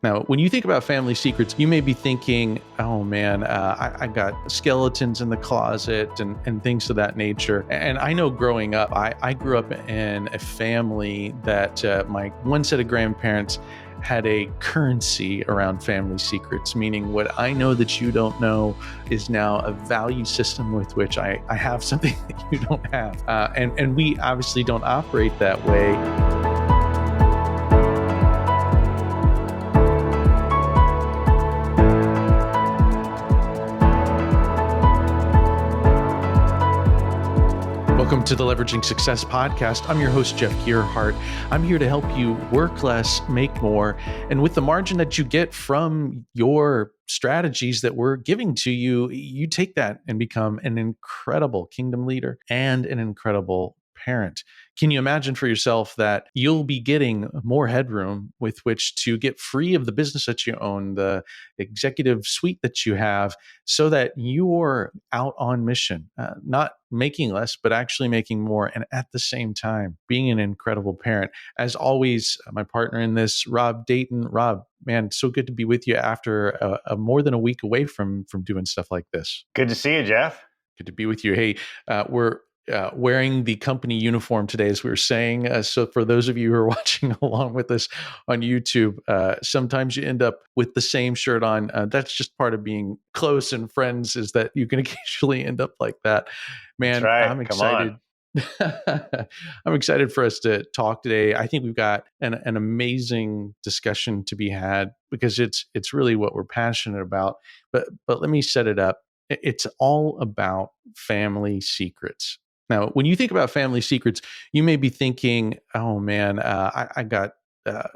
Now, when you think about family secrets, you may be thinking, oh man, I got skeletons in the closet and things of that nature. And I know growing up, I grew up in a family that my one set of grandparents had a currency around family secrets, meaning what I know that you don't know is now a value system with which I have something that you don't have. And we obviously don't operate that way. Welcome to the Leveraging Success podcast. I'm your host, Jeff Gearhart. I'm here to help you work less, make more, and with the margin that you get from your strategies that we're giving to you, you take that and become an incredible kingdom leader and an incredible parent. Can you imagine for yourself that you'll be getting more headroom with which to get free of the business that you own, the executive suite that you have, so that you're out on mission, not making less, but actually making more, and at the same time, being an incredible parent. As always, my partner in this, Rob Dayton. Rob, man, so good to be with you after a more than a week away from doing stuff like this. Good to see you, Jeff. Good to be with you. Hey, we're wearing the company uniform today, as we were saying. So for those of you who are watching along with us on YouTube, sometimes you end up with the same shirt on. That's just part of being close and friends, is that you can occasionally end up like that. Man, That's right. I'm excited. I'm excited for us to talk today. I think we've got an amazing discussion to be had because it's really what we're passionate about. But let me set it up. It's all about family secrets. Now, when you think about family secrets, you may be thinking, oh man, I got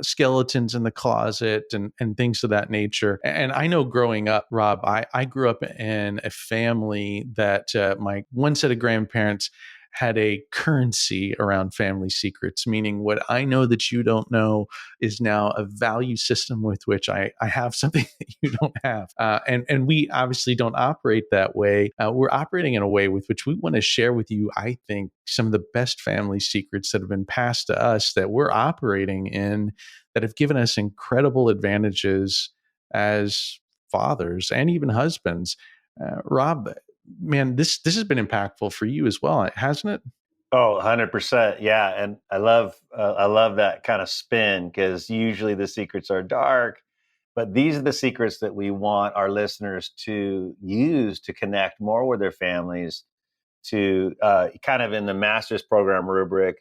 skeletons in the closet and things of that nature. And I know growing up, Rob, I grew up in a family that my one set of grandparents had a currency around family secrets, meaning what I know that you don't know is now a value system with which I have something that you don't have. And we obviously don't operate that way. We're operating in a way with which we want to share with you, I think, some of the best family secrets that have been passed to us that we're operating in that have given us incredible advantages as fathers and even husbands. Rob, man, this has been impactful for you as well, hasn't it? Oh, 100%. Yeah. And I love that kind of spin, because usually the secrets are dark, but these are the secrets that we want our listeners to use to connect more with their families, to kind of in the master's program rubric.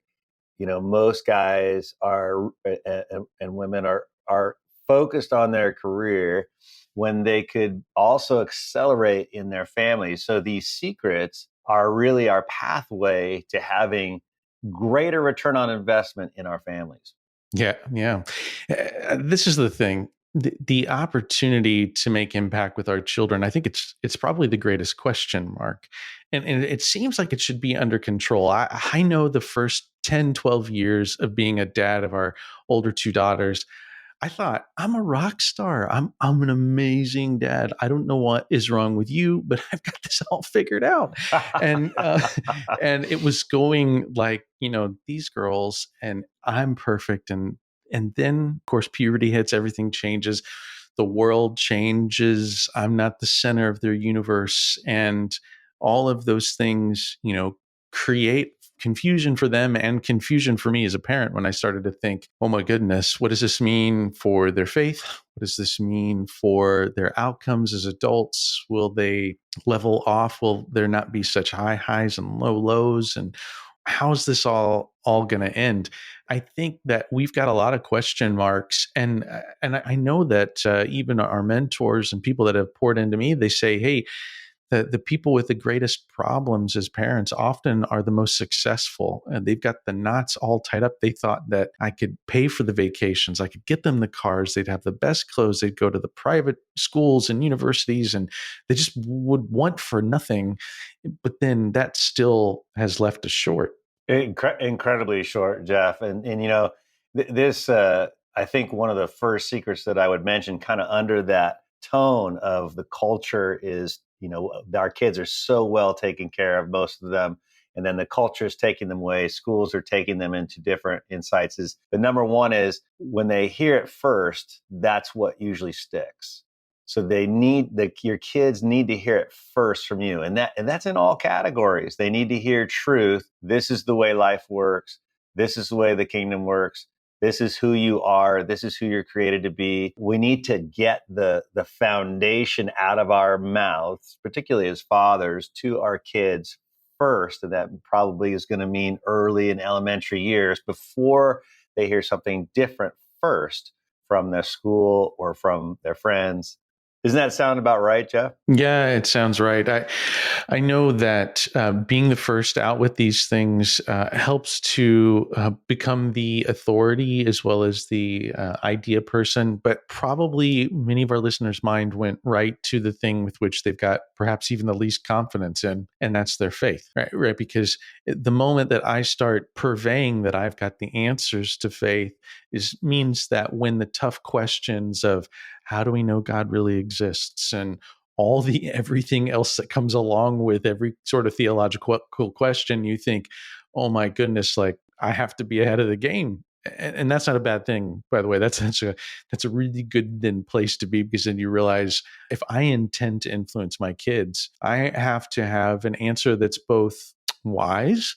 You know, most guys are and women are focused on their career when they could also accelerate in their families. So these secrets are really our pathway to having greater return on investment in our families. Yeah. This is the thing. The opportunity to make impact with our children, I think it's probably the greatest question mark. And it seems like it should be under control. I know the first 10, 12 years of being a dad of our older two daughters, I thought, I'm a rock star. I'm an amazing dad. I don't know what is wrong with you, but I've got this all figured out. And and it was going like, these girls, and I'm perfect. And then, of course, puberty hits, everything changes. The world changes. I'm not the center of their universe. And all of those things, create confusion for them and confusion for me as a parent when I started to think, oh my goodness, what does this mean for their faith? What does this mean for their outcomes as adults? Will they level off? Will there not be such high highs and low lows? And how's this all going to end? I think that we've got a lot of question marks. And I know that even our mentors and people that have poured into me, they say, hey, the people with the greatest problems as parents often are the most successful, and they've got the knots all tied up. They thought that I could pay for the vacations, I could get them the cars, they'd have the best clothes, they'd go to the private schools and universities, and they just would want for nothing. But then that still has left us short. Incredibly short, Jeff. And this, I think one of the first secrets that I would mention kind of under that tone of the culture is, our kids are so well taken care of, most of them, and then the culture is taking them away. Schools are taking them into different insights. Is the number one is when they hear it first, that's what usually sticks. So your kids need to hear it first from you. And that's in all categories. They need to hear truth. This is the way life works. This is the way the kingdom works. This is who you are. This is who you're created to be. We need to get the foundation out of our mouths, particularly as fathers, to our kids first. And that probably is going to mean early in elementary years before they hear something different first from their school or from their friends. Doesn't that sound about right, Jeff? Yeah, it sounds right. I know that being the first out with these things helps to become the authority as well as the idea person. But probably many of our listeners' mind went right to the thing with which they've got perhaps even the least confidence in, and that's their faith, right? Right? Because the moment that I start purveying that I've got the answers to faith means that when the tough questions of how do we know God really exists and all the everything else that comes along with every sort of theological question, you think, oh my goodness, like I have to be ahead of the game. And that's not a bad thing, by the way. That's a really good then place to be, because then you realize if I intend to influence my kids, I have to have an answer that's both wise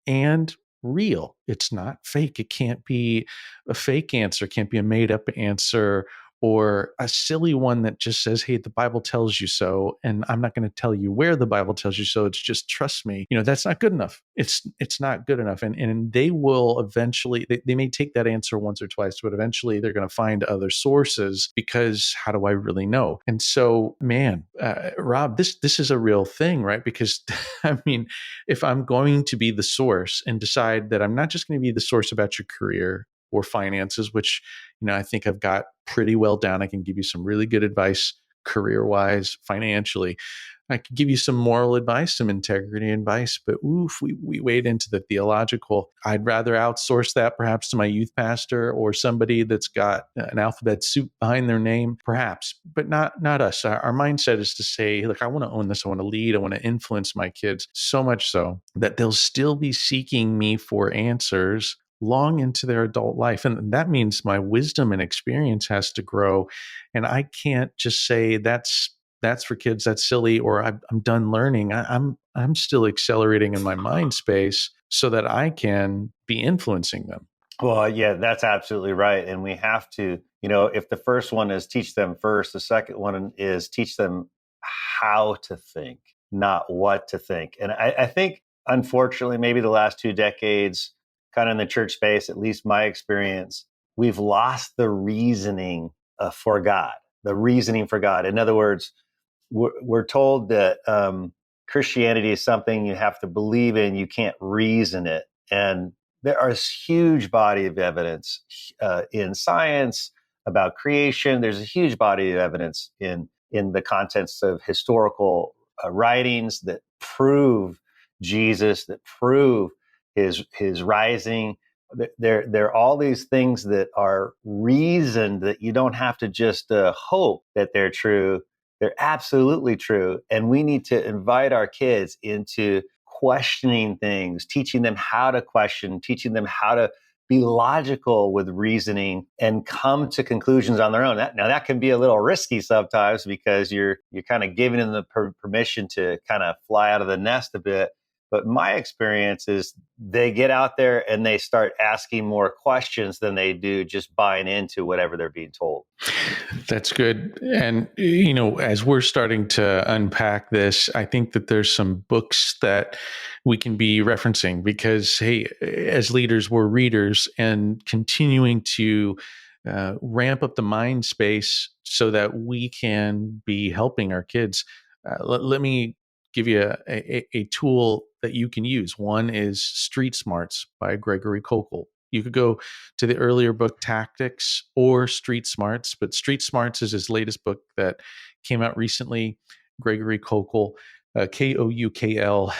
and real. It's not fake. It can't be a fake answer. It can't be a made up answer or a silly one that just says, hey, the Bible tells you so, and I'm not going to tell you where the Bible tells you so. It's just trust me. That's not good enough. It's not good enough. And they will eventually, they may take that answer once or twice, but eventually they're going to find other sources, because how do I really know? And so, man, Rob, this is a real thing, right? Because I mean, if I'm going to be the source and decide that I'm not just going to be the source about your career or finances, which, I think I've got pretty well down. I can give you some really good advice career-wise, financially. I could give you some moral advice, some integrity advice, but oof, we wade into the theological. I'd rather outsource that perhaps to my youth pastor or somebody that's got an alphabet soup behind their name, perhaps, but not us. Our mindset is to say, look, I want to own this. I want to lead. I want to influence my kids, so much so that they'll still be seeking me for answers long into their adult life. And that means my wisdom and experience has to grow. And I can't just say that's for kids, that's silly, or I'm done learning. I'm still accelerating in my mind space so that I can be influencing them. Well, yeah, that's absolutely right. And we have to, if the first one is teach them first, the second one is teach them how to think, not what to think. And I think, unfortunately, maybe the last 2 decades, kind of in the church space, at least my experience, we've lost the reasoning for God, the reasoning for God. In other words, we're told that Christianity is something you have to believe in, you can't reason it. And there are a huge body of evidence in science about creation. There's a huge body of evidence in the contents of historical writings that prove Jesus, that prove his rising. There are all these things that are reasoned, that you don't have to just hope that they're true. They're absolutely true. And we need to invite our kids into questioning things, teaching them how to question, teaching them how to be logical with reasoning and come to conclusions on their own. Now that can be a little risky sometimes, because you're kind of giving them the permission to kind of fly out of the nest a bit. But my experience is they get out there and they start asking more questions than they do just buying into whatever they're being told. That's good. And, as we're starting to unpack this, I think that there's some books that we can be referencing, because, hey, as leaders, we're readers, and continuing to ramp up the mind space so that we can be helping our kids. Let me give you a tool that you can use. One is Street Smarts by Gregory Kokel. You could go to the earlier book, Tactics, or Street Smarts, but Street Smarts is his latest book that came out recently. Gregory Kokel. Koukl.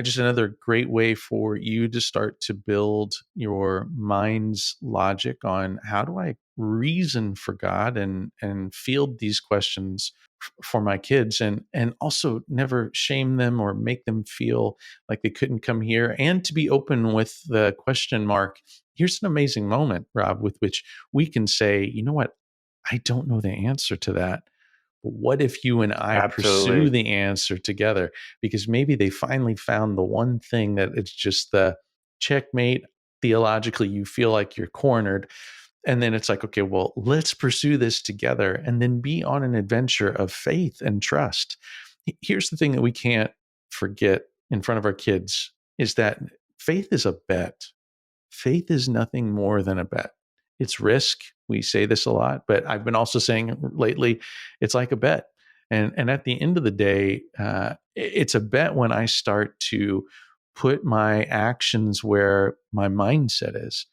Just another great way for you to start to build your mind's logic on how do I reason for God and field these questions for my kids, and also never shame them or make them feel like they couldn't come here, and to be open with the question mark. Here's an amazing moment, Rob, with which we can say, you know what, I don't know the answer to that. But what if you and I pursue Absolutely. the answer together? Because maybe they finally found the one thing that it's just the checkmate. Theologically, you feel like you're cornered. And then it's like, okay, well, let's pursue this together and then be on an adventure of faith and trust. Here's the thing that we can't forget in front of our kids is that faith is a bet. Faith is nothing more than a bet. It's risk. We say this a lot, but I've been also saying lately, it's like a bet. And at the end of the day, it's a bet when I start to put my actions where my mindset is,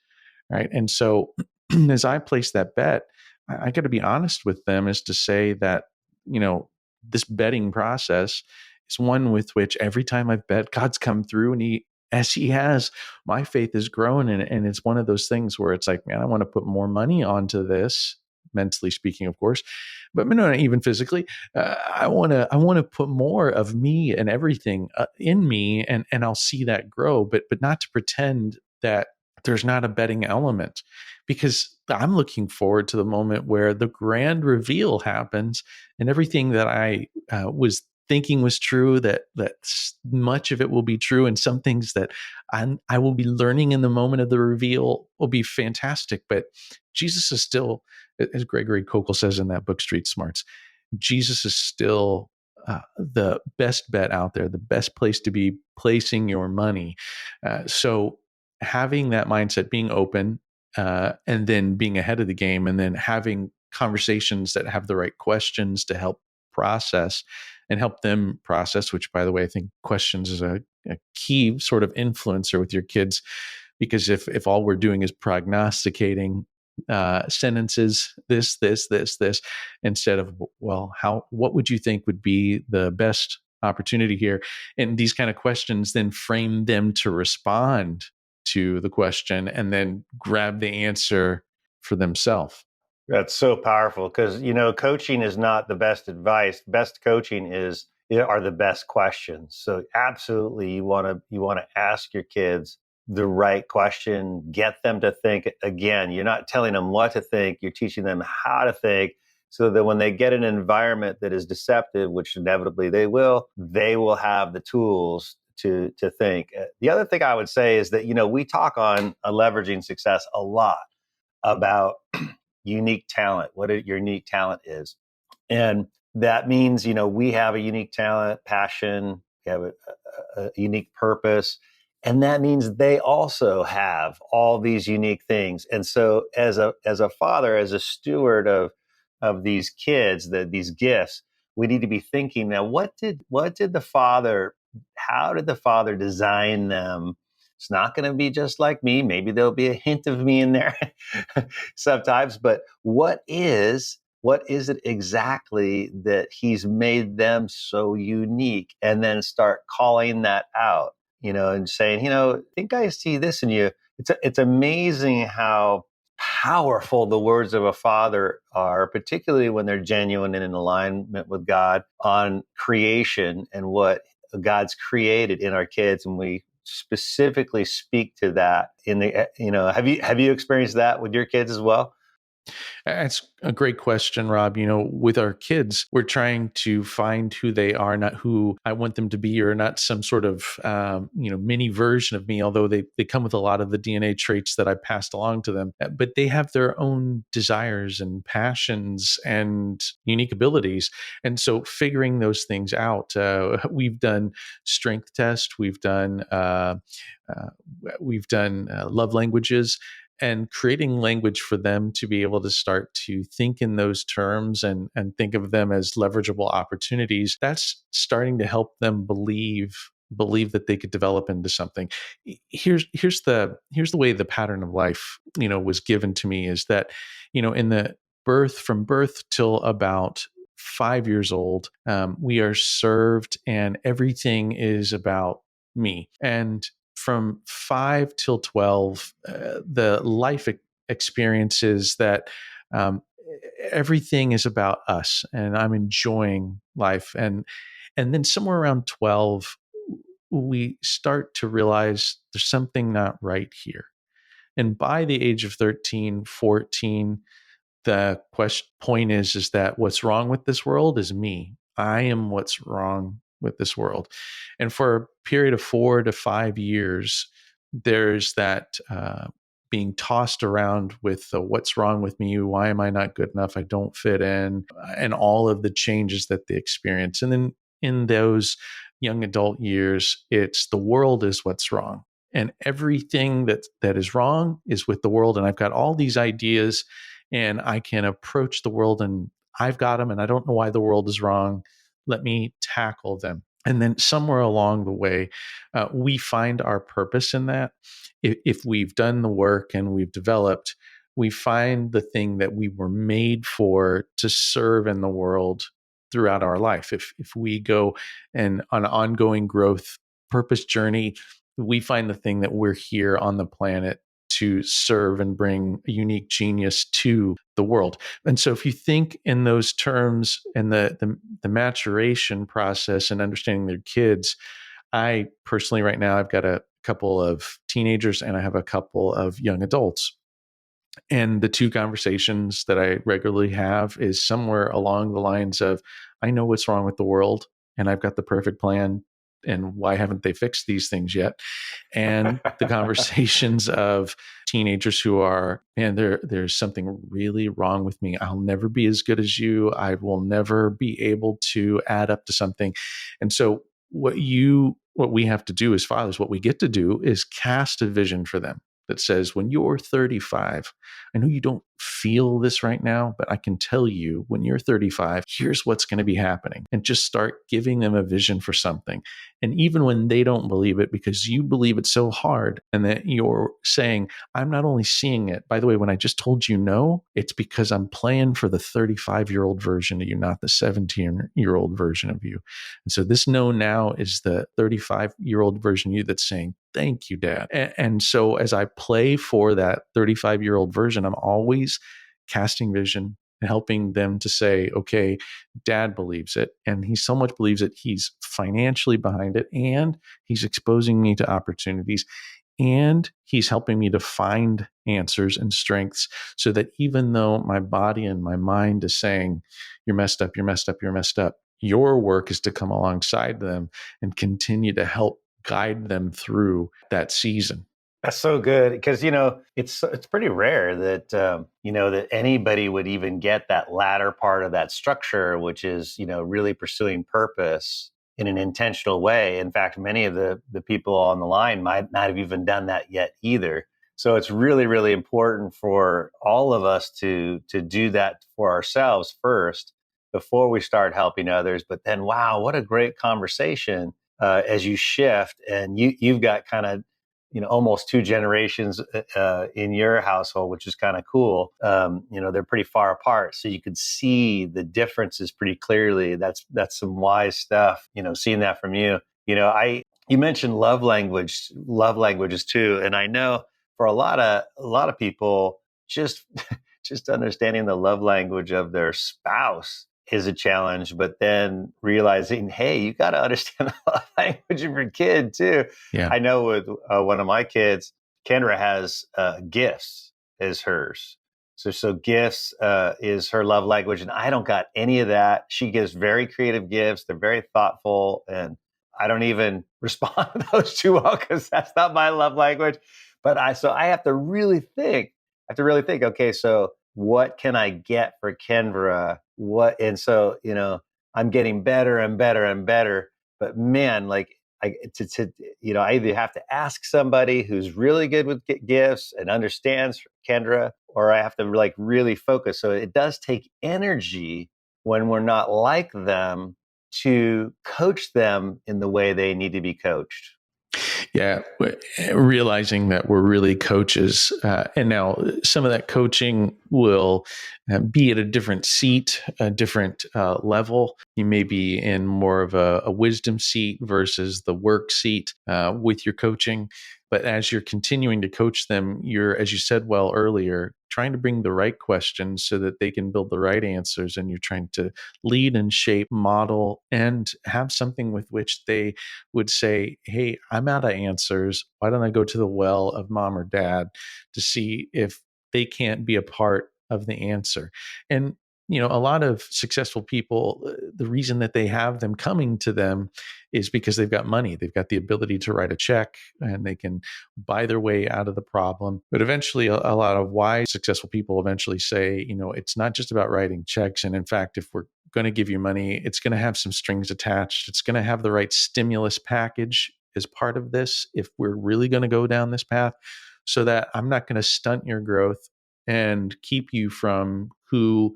right? And so, as I place that bet, I got to be honest with them, is to say that this betting process is one with which every time I've bet, God's come through, and as he has, my faith has grown. And it's one of those things where it's like, man, I want to put more money onto this, mentally speaking, of course, but no, not even physically. I want to put more of me and everything in me, and I'll see that grow, but not to pretend that there's not a betting element, because I'm looking forward to the moment where the grand reveal happens and everything that I was thinking was true, that much of it will be true, and some things that I will be learning in the moment of the reveal will be fantastic. But Jesus is still, as Gregory Kokel says in that book, Street Smarts, Jesus is still the best bet out there, the best place to be placing your money. So having that mindset, being open, and then being ahead of the game, and then having conversations that have the right questions to help process and help them process, which, by the way, I think questions is a key sort of influencer with your kids, because if all we're doing is prognosticating sentences, this, instead of, well, what would you think would be the best opportunity here? And these kind of questions then frame them to respond to the question and then grab the answer for themselves. That's so powerful because coaching is not the best advice. Best coaching are the best questions. So absolutely, you want to ask your kids the right question, get them to think. Again, you're not telling them what to think, you're teaching them how to think, so that when they get an environment that is deceptive, which inevitably they will have the tools to think. The other thing I would say is that we talk on leveraging success a lot about unique talent, what your unique talent is. And that means, we have a unique talent, passion, we have a unique purpose. And that means they also have all these unique things. And so as a father, as a steward of these kids, these gifts, we need to be thinking now, how did the father design them? It's not going to be just like me. Maybe there'll be a hint of me in there sometimes, but what is it exactly that he's made them so unique? And then start calling that out, and saying, I think I see this in you. It's amazing how powerful the words of a father are, particularly when they're genuine and in alignment with God on creation and what God's created in our kids. And we specifically speak to that have you experienced that with your kids as well? That's a great question, Rob. With our kids, we're trying to find who they are, not who I want them to be, or not some sort of, mini version of me, although they come with a lot of the DNA traits that I passed along to them. But they have their own desires and passions and unique abilities. And so figuring those things out, we've done strength tests, we've done love languages, and creating language for them to be able to start to think in those terms and think of them as leverageable opportunities. That's starting to help them believe that they could develop into something. Here's the way the pattern of life was given to me, is that in the from birth till about 5 years old, we are served and everything is about me. And from 5 till 12, the life experiences that um, everything is about us and I'm enjoying life. And then somewhere around 12, we start to realize there's something not right here. And by the age of 13, 14, the point is that what's wrong with this world is me. I am what's wrong with this world. And for a period of 4 to 5 years, there's that being tossed around with what's wrong with me? Why am I not good enough? I don't fit in, and all of the changes that they experience. And then in those young adult years, it's the world is what's wrong. And everything that is wrong is with the world. And I've got all these ideas and I can approach the world and I've got them and I don't know why the world is wrong. Let me tackle them. And then somewhere along the way, we find our purpose in that. If we've done the work and we've developed, we find the thing that we were made for to serve in the world throughout our life. If we go and on an ongoing growth purpose journey, we find the thing that we're here on the planet to serve and bring a unique genius to the world. And so if you think in those terms and the maturation process and understanding their kids, I personally right now I've got a couple of teenagers and I have a couple of young adults. And the two conversations that I regularly have is somewhere along the lines of, I know what's wrong with the world and I've got the perfect plan. And why haven't they fixed these things yet? And the conversations of teenagers who are, man, there's something really wrong with me. I'll never be as good as you. I will never be able to add up to something. And so what we have to do as fathers, what we get to do is cast a vision for them that says, when you're 35, I know you don't feel this right now, but I can tell you when you're 35, here's what's going to be happening. And just start giving them a vision for something. And even when they don't believe it, because you believe it so hard, and that you're saying, I'm not only seeing it, by the way, when I just told you no, it's because I'm playing for the 35-year-old version of you, not the 17-year-old version of you. And so this no now is the 35-year-old version of you that's saying, thank you, Dad. And so as I play for that 35-year-old version, I'm always casting vision and helping them to say, okay, Dad believes it. And he so much believes it, he's financially behind it. And he's exposing me to opportunities. And he's helping me to find answers and strengths so that even though my body and my mind is saying, you're messed up, you're messed up, you're messed up, your work is to come alongside them and continue to help guide them through that season. That's so good because it's pretty rare that that anybody would even get that latter part of that structure, which is really pursuing purpose in an intentional way. In fact, many of the people on the line might not have even done that yet either. So it's really, really important for all of us to do that for ourselves first before we start helping others. But then, wow, what a great conversation as you shift and you've got kind of almost two generations in your household, which is kind of cool. They're pretty far apart, so you could see the differences pretty clearly. That's some wise stuff. Seeing that from you. You mentioned love languages too, and I know for a lot of people, just just understanding the love language of their spouse is a challenge, but then realizing, hey, you got to understand the love language of your kid too. Yeah. I know with one of my kids, Kendra has gifts as hers. So gifts is her love language, and I don't got any of that. She gives very creative gifts. They're very thoughtful, and I don't even respond to those too well because that's not my love language. But I have to really think. Okay, so what can I get for Kendra? And so, I'm getting better and better and better. But man, like I either have to ask somebody who's really good with gifts and understands Kendra, or I have to like really focus. So it does take energy when we're not like them to coach them in the way they need to be coached. Yeah, realizing that we're really coaches, and now some of that coaching will be at a different seat, a different level. You may be in more of a wisdom seat versus the work seat with your coaching. But as you're continuing to coach them, you're, as you said well earlier, trying to bring the right questions so that they can build the right answers, and you're trying to lead and shape, model, and have something with which they would say, "Hey, I'm out of answers. Why don't I go to the well of mom or dad to see if they can't be a part of the answer?" And a lot of successful people, the reason that they have them coming to them is because they've got money. They've got the ability to write a check and they can buy their way out of the problem. But eventually, a lot of wise, successful people eventually say, it's not just about writing checks. And in fact, if we're going to give you money, it's going to have some strings attached. It's going to have the right stimulus package as part of this if we're really going to go down this path, so that I'm not going to stunt your growth and keep you from who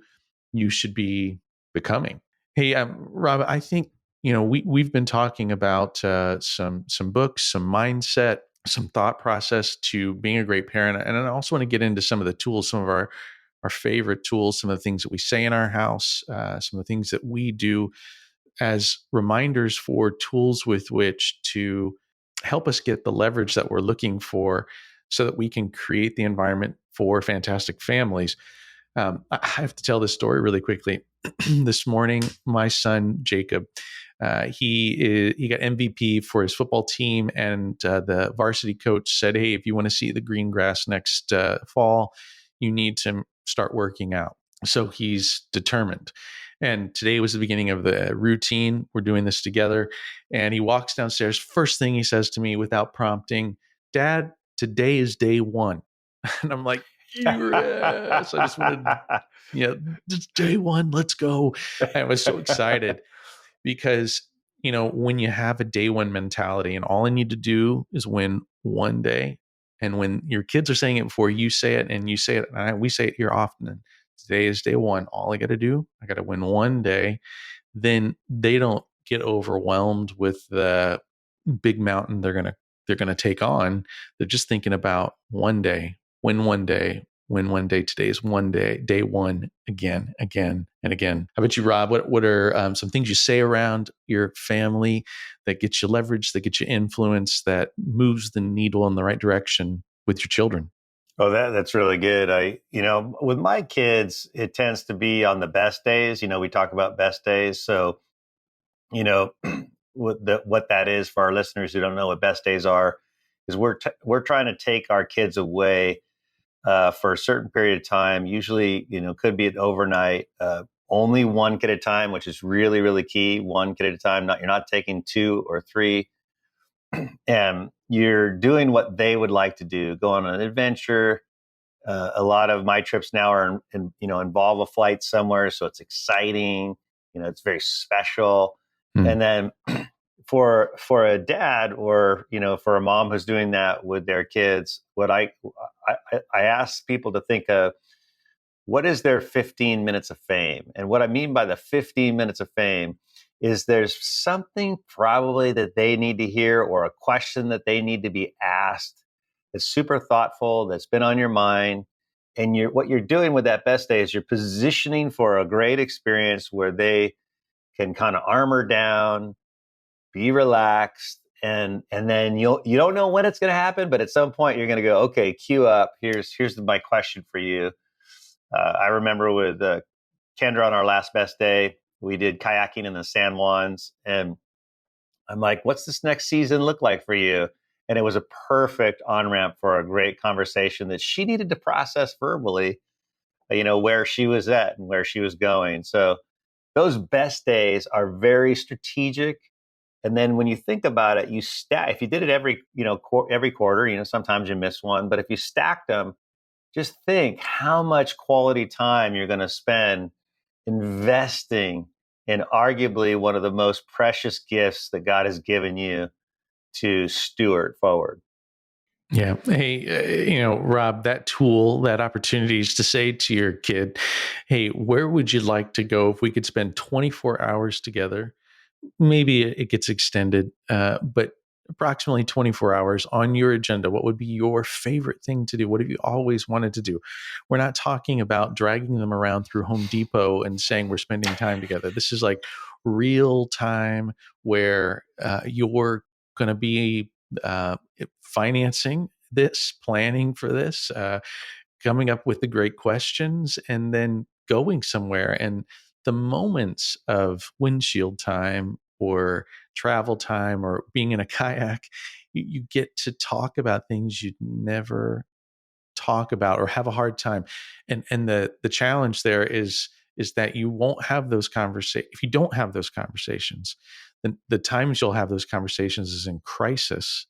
you should be becoming. Hey, Rob, I think we've been talking about some books, some mindset, some thought process to being a great parent, and I also want to get into some of the tools, some of our favorite tools, some of the things that we say in our house, some of the things that we do as reminders for tools with which to help us get the leverage that we're looking for so that we can create the environment for fantastic families. I have to tell this story really quickly. This morning, my son Jacob, he got MVP for his football team, and the varsity coach said, "Hey, if you want to see the green grass next fall, you need to start working out." So he's determined. And today was the beginning of the routine. We're doing this together. And he walks downstairs. First thing he says to me without prompting, "Dad, today is day one." And I'm like, "Yes." I just wanted, just day one, let's go. I was so excited because, when you have a day one mentality and all I need to do is win one day. And when your kids are saying it before you say it, and you say it, and we say it here often, and today is day one. All I got to do, I got to win one day. Then they don't get overwhelmed with the big mountain they're gonna take on. They're just thinking about one day, win one day, win one day. Today is one day, day one, again, again, and again. How about you, Rob? What are some things you say around your family that gets you leverage, that gets you influence, that moves the needle in the right direction with your children? Oh, that's really good. With my kids, it tends to be on the best days. We talk about best days. So, you know, what that is for our listeners who don't know what best days are, is we're trying to take our kids away for a certain period of time. Usually, could be an overnight. Only one kid at a time, which is really, really key. One kid at a time. You're not taking two or three, and you're doing what they would like to do. Go on an adventure. A lot of my trips now involve a flight somewhere, so it's exciting. It's very special. Hmm. And then for a dad, or for a mom who's doing that with their kids, what I ask people to think of, what is their 15 minutes of fame? And what I mean by the 15 minutes of fame is there's something probably that they need to hear, or a question that they need to be asked, that's super thoughtful, that's been on your mind. And what you're doing with that best day is you're positioning for a great experience where they can kind of armor down, be relaxed, and then you don't know when it's going to happen, but at some point you're going to go, okay, cue up. Here's my question for you. I remember with Kendra on our last best day, we did kayaking in the San Juans, and I'm like, "What's this next season look like for you?" And it was a perfect on ramp for a great conversation that she needed to process verbally, where she was at and where she was going. So those best days are very strategic. And then when you think about it, you stack. If you did it every quarter, sometimes you miss one, but if you stacked them, just think how much quality time you're going to spend investing in arguably one of the most precious gifts that God has given you to steward forward. Yeah. Hey, Rob, that tool, that opportunity is to say to your kid, "Hey, where would you like to go if we could spend 24 hours together?" Maybe it gets extended, but approximately 24 hours on your agenda, what would be your favorite thing to do? What have you always wanted to do? We're not talking about dragging them around through Home Depot and saying we're spending time together. This is like real time where you're going to be uh, financing this, planning for this, coming up with the great questions, and then going somewhere. And the moments of windshield time or travel time or being in a kayak, you get to talk about things you'd never talk about or have a hard time. And the challenge there is that you won't have those conversations if you don't have those conversations. Then the times you'll have those conversations is in crisis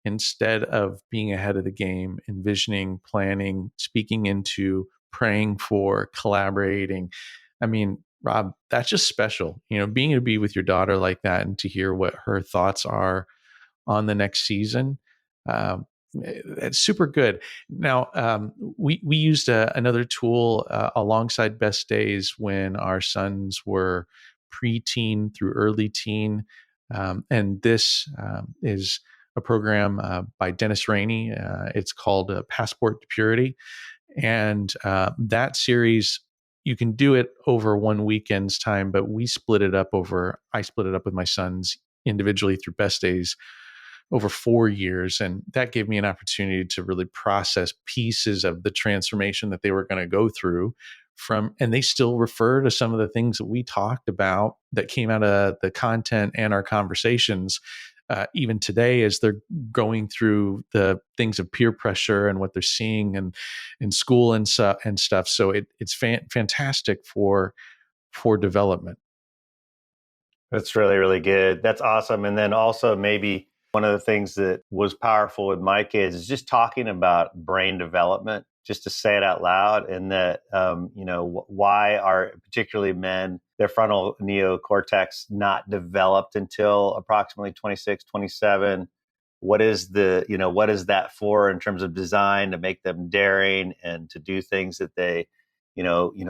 instead of being ahead of the game, envisioning, planning, speaking into, praying for, collaborating. I mean, Rob, that's just special. Being able to be with your daughter like that and to hear what her thoughts are on the next season. It's super good. Now, we used another tool alongside Best Days when our sons were preteen through early teen, and this is a program by Dennis Rainey. It's called Passport to Purity, and that series, you can do it over one weekend's time, but I split it up with my sons individually through Best Days over 4 years. And that gave me an opportunity to really process pieces of the transformation that they were going to go through and they still refer to some of the things that we talked about that came out of the content and our conversations. Even today, as they're going through the things of peer pressure and what they're seeing in school and stuff. So it's fantastic for development. That's really, really good. That's awesome. And then also, maybe one of the things that was powerful with my kids is just talking about brain development, just to say it out loud. And that, why are particularly men, their frontal neocortex not developed until approximately 26, 27? What is what is that for in terms of design to make them daring and to do things that they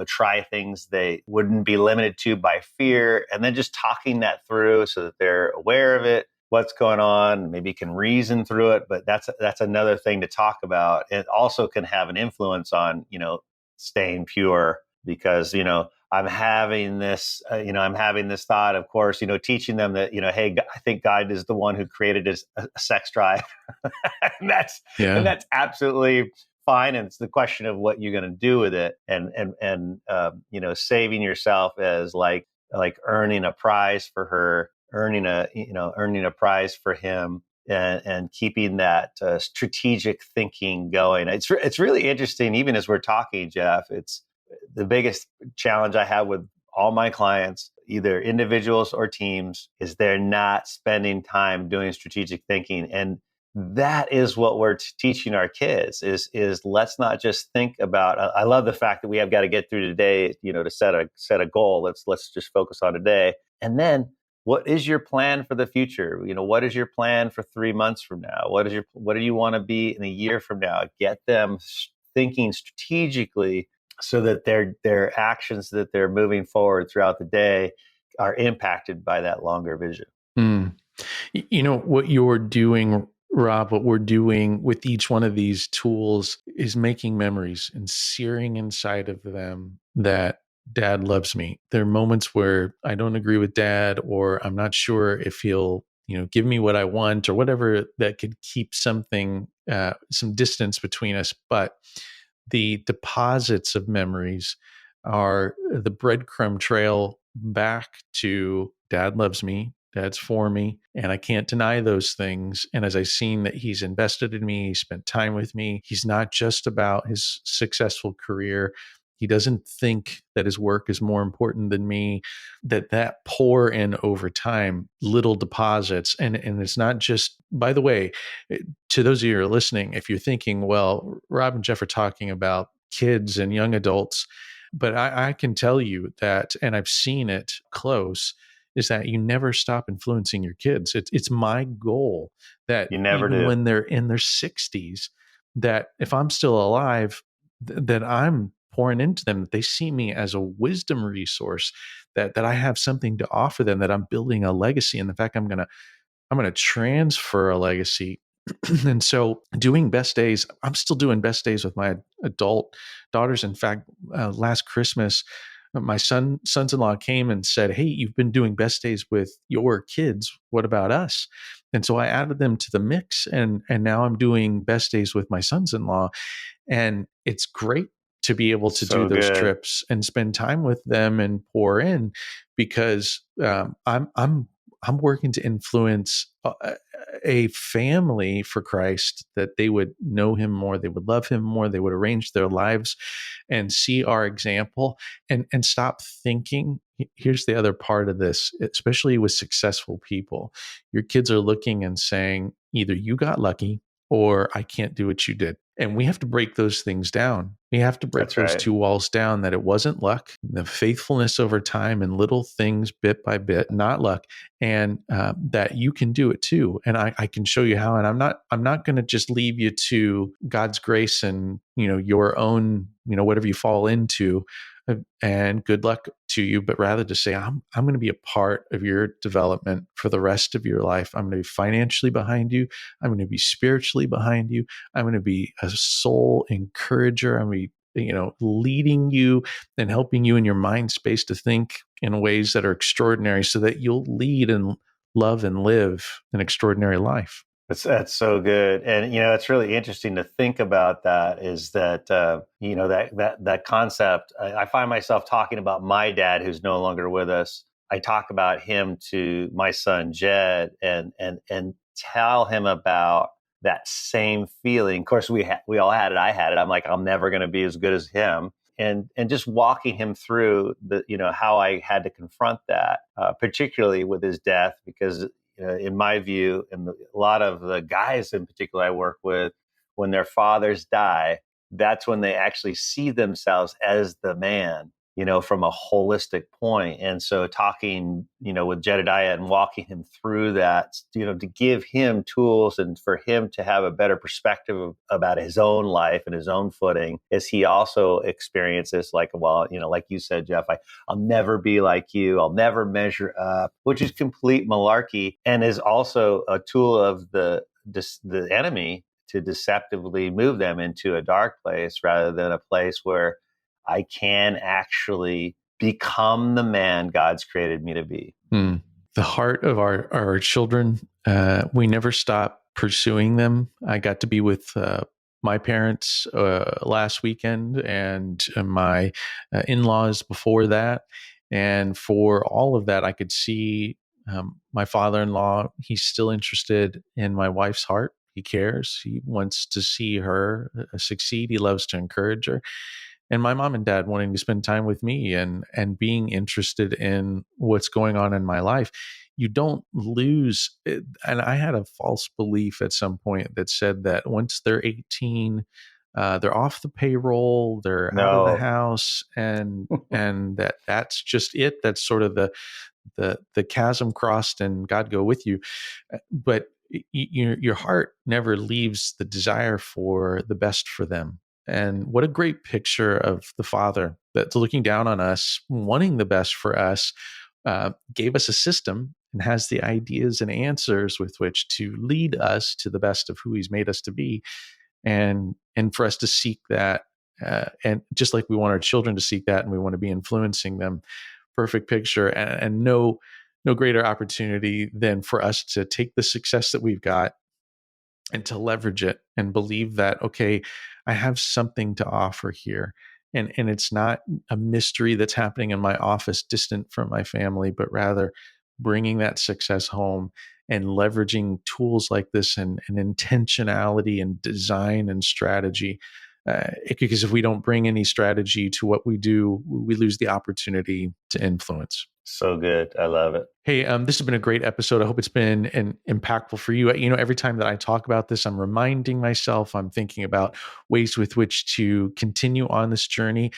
try things they wouldn't be limited to by fear, and then just talking that through so that they're aware of it, what's going on, maybe can reason through it. But that's another thing to talk about. It also can have an influence on, staying pure, because, I'm having this thought, of course, teaching them that, hey, I think God is the one who created a sex drive. and that's, and Yeah. that's absolutely fine. And it's the question of what you're going to do with it, and saving yourself as like earning a prize for her, earning a prize for him, and keeping that strategic thinking going. It's really interesting. Even as we're talking, Jeff, it's the biggest challenge I have with all my clients, either individuals or teams, is they're not spending time doing strategic thinking. And that is what we're teaching our kids is let's not just think about, I love the fact that we have got to get through today, to set a goal. Let's just focus on today. And then what is your plan for the future? What is your plan for 3 months from now? What do you want to be in a year from now? Get them thinking strategically so that their actions that they're moving forward throughout the day are impacted by that longer vision. Mm. What you're doing, Rob, what we're doing with each one of these tools is making memories and searing inside of them that dad loves me. There are moments where I don't agree with dad, or I'm not sure if he'll, give me what I want or whatever that could keep some distance between us. But the deposits of memories are the breadcrumb trail back to dad loves me, dad's for me, and I can't deny those things. And as I've seen that he's invested in me, he spent time with me, he's not just about his successful career. He doesn't think that his work is more important than me, that pour in over time, little deposits. And it's not just, by the way, to those of you who are listening, if you're thinking, well, Rob and Jeff are talking about kids and young adults, but I can tell you that, and I've seen it close, is that you never stop influencing your kids. It's my goal that You never even do. when they're in their 60s, that if I'm still alive, that I'm pouring into them, that they see me as a wisdom resource, that I have something to offer them, that I'm building a legacy. And the fact I'm going to I'm going to transfer a legacy. And so doing best days, I'm still doing best days with my adult daughters. In fact, last Christmas, my sons-in-law came and said, "Hey, you've been doing best days with your kids. What about us?" And so I added them to the mix, and now I'm doing best days with my sons-in-law. And it's great to be able to do So those good. trips and spend time with them and pour in, because I'm working to influence a family for Christ, that they would know him more, they would love him more, they would arrange their lives and see our example, and stop thinking. Here's the other part of this, especially with successful people. Your kids are looking and saying, either you got lucky or I can't do what you did. And we have to break those things down. We have to break That's those right. two walls down, that it wasn't luck, the faithfulness over time and little things bit by bit, not luck, and that you can do it too. And I can show you how. And I'm not going to just leave you to God's grace and, your own, whatever you fall into, and good luck to you, but rather to say, I'm going to be a part of your development for the rest of your life. I'm going to be financially behind you. I'm going to be spiritually behind you. I'm going to be a soul encourager. I'm going to be, leading you and helping you in your mind space to think in ways that are extraordinary, so that you'll lead and love and live an extraordinary life. That's so good, and it's really interesting to think about. That is that that concept. I find myself talking about my dad, who's no longer with us. I talk about him to my son Jed, and tell him about that same feeling. Of course, we all had it. I had it. I'm like, I'm never going to be as good as him. And just walking him through the how I had to confront that, particularly with his death, because in my view, and a lot of the guys in particular I work with, when their fathers die, that's when they actually see themselves as the man, from a holistic point. And so talking, with Jedediah and walking him through that, to give him tools and for him to have a better perspective about his own life and his own footing, as he also experiences, like, well, like you said, Jeff, I'll never be like you. I'll never measure up, which is complete malarkey, and is also a tool of the enemy to deceptively move them into a dark place, rather than a place where I can actually become the man God's created me to be. The heart of our children, we never stop pursuing them. I got to be with my parents last weekend, and my in-laws before that. And for all of that, I could see my father-in-law, he's still interested in my wife's heart. He cares. He wants to see her succeed. He loves to encourage her. And my mom and dad wanting to spend time with me, and being interested in what's going on in my life. You don't lose it. And I had a false belief at some point that said that once they're 18, they're off the payroll, they're out of the No, house, and that's just it. That's sort of the chasm crossed, and God go with you. But your heart never leaves the desire for the best for them. And what a great picture of the Father that's looking down on us, wanting the best for us, gave us a system and has the ideas and answers with which to lead us to the best of who He's made us to be, and for us to seek that, and just like we want our children to seek that, and we want to be influencing them. Perfect picture, and no greater opportunity than for us to take the success that we've got and to leverage it and believe that, okay, I have something to offer here. And it's not a mystery that's happening in my office distant from my family, but rather bringing that success home and leveraging tools like this, and intentionality and design and strategy. Because if we don't bring any strategy to what we do, we lose the opportunity to influence. so good. I love it. Hey, this has been a great episode. I hope it's been impactful for you. Every time that I talk about this, I'm reminding myself, I'm thinking about ways with which to continue on this journey.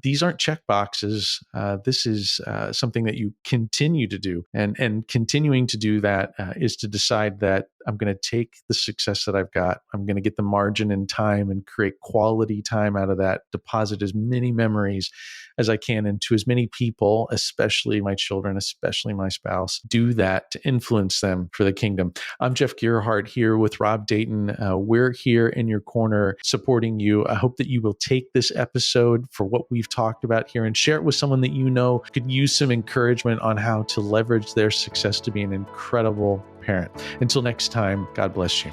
These aren't check boxes. This is something that you continue to do. And continuing to do that is to decide that I'm going to take the success that I've got. I'm going to get the margin and time and create quality time out of that, deposit as many memories as I can into as many people, especially my children, especially my spouse, do that to influence them for the kingdom. I'm Jeff Gearhart here with Rob Dayton. We're here in your corner supporting you. I hope that you will take this episode for what we've talked about here and share it with someone that you know could use some encouragement on how to leverage their success to be an incredible parent. Until next time, God bless you.